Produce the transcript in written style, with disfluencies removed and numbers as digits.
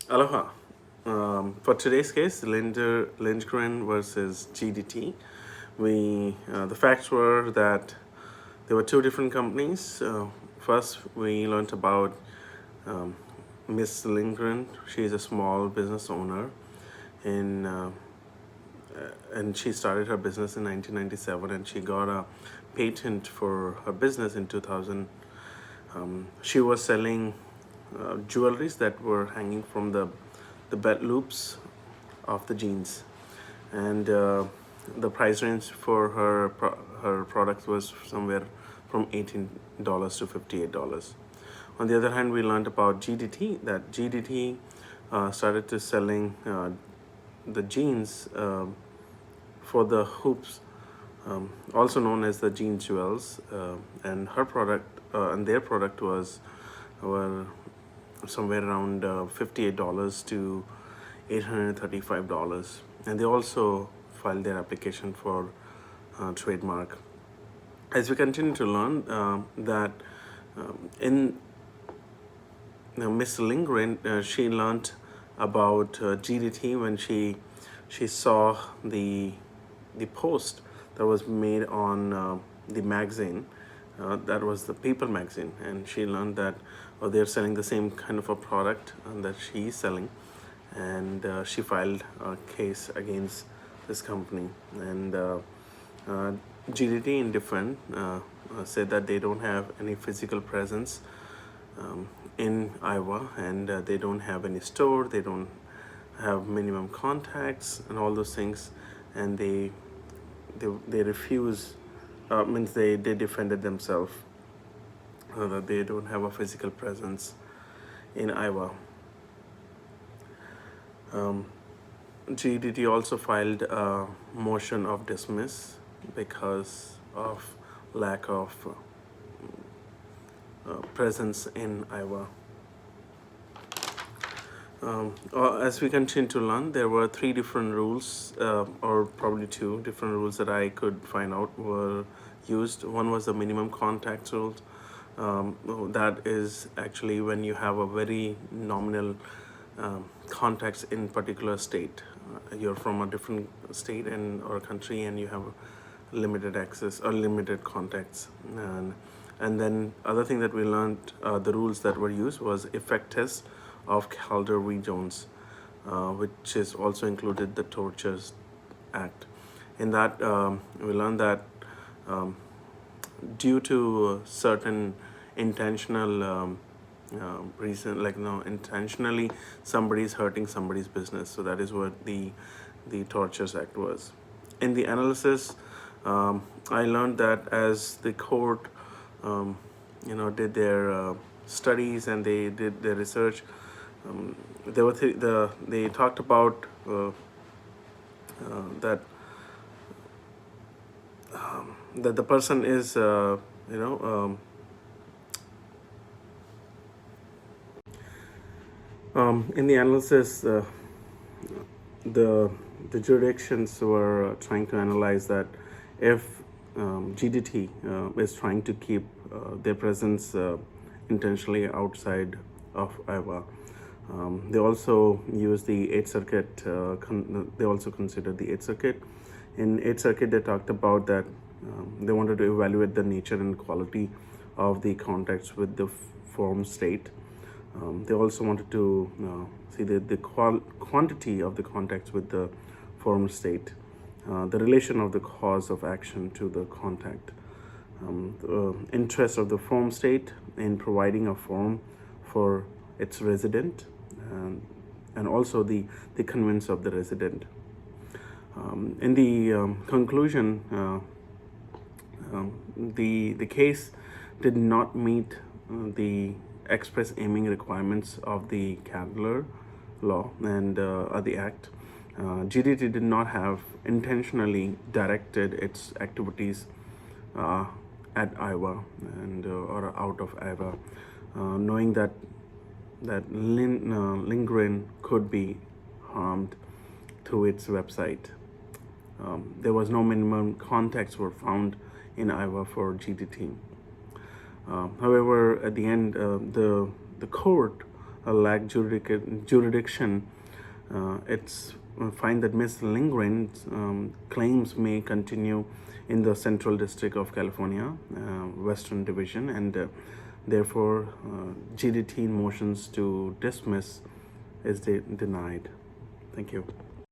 Aloha. For today's case, Lindgren versus GDT, the facts were that there were two different companies. First, we learned about um, Miss Lindgren. She is a small business owner, in and she started her business in 1997, and she got a patent for her business in 2000. She was selling jewelries that were hanging from the belt loops of the jeans, and the price range for her products was somewhere from $18 to $58. On the other hand, we learned about GDT, that GDT started to selling the jeans for the hoops, also known as the jean jewels, and her product and their product was were somewhere around $58 to $835, and they also filed their application for trademark. As we continue to learn that in Miss Lindgren, she learned about GDT when she saw the post that was made on the magazine. That was the People magazine, and she learned that they're selling the same kind of a product that she's selling, and she filed a case against this company. And uh, GDT Indifferent said that they don't have any physical presence in Iowa, and they don't have any store, they don't have minimum contacts and all those things, and they refuse, means they defended themselves that they don't have a physical presence in Iowa. GDT also filed a motion of dismiss because of lack of presence in Iowa. As we continue to learn, there were three different rules, or probably two different rules that I could find out were used. One was the minimum contacts rule. That is actually when you have a very nominal contacts in particular state. You're from a different state and or country, and you have limited access or limited contacts. And then other thing that we learned, the rules that were used was effect test of Calder v. Jones, which is also included the Tortures Act. In that, we learned that due to certain intentional reason, like no, intentionally somebody's hurting somebody's business. So that is what the Tortures Act was. In the analysis, I learned that as the court, did their studies and they did their research, there were they talked about that that the person is in the analysis, the jurisdictions were trying to analyze that if GDT is trying to keep their presence intentionally outside of Iowa. They also use the Eighth Circuit. They also considered the Eighth Circuit. In Eighth Circuit, they talked about that they wanted to evaluate the nature and quality of the contacts with the forum state. They also wanted to see the quantity of the contacts with the forum state, the relation of the cause of action to the contact, the interest of the forum state in providing a forum for its resident, and also the convenience of the resident. In the conclusion, the case did not meet the express aiming requirements of the Cadler law and the act. GDT did not have intentionally directed its activities at Iowa and or out of Iowa, knowing that Lindgren could be harmed through its website. There was no minimum contacts were found in Iowa for GDT. However, at the end, the court lack jurisdiction, it's find that Ms. Lindgren's claims may continue in the Central District of California, Western Division, and therefore GDT motions to dismiss is denied. Thank you.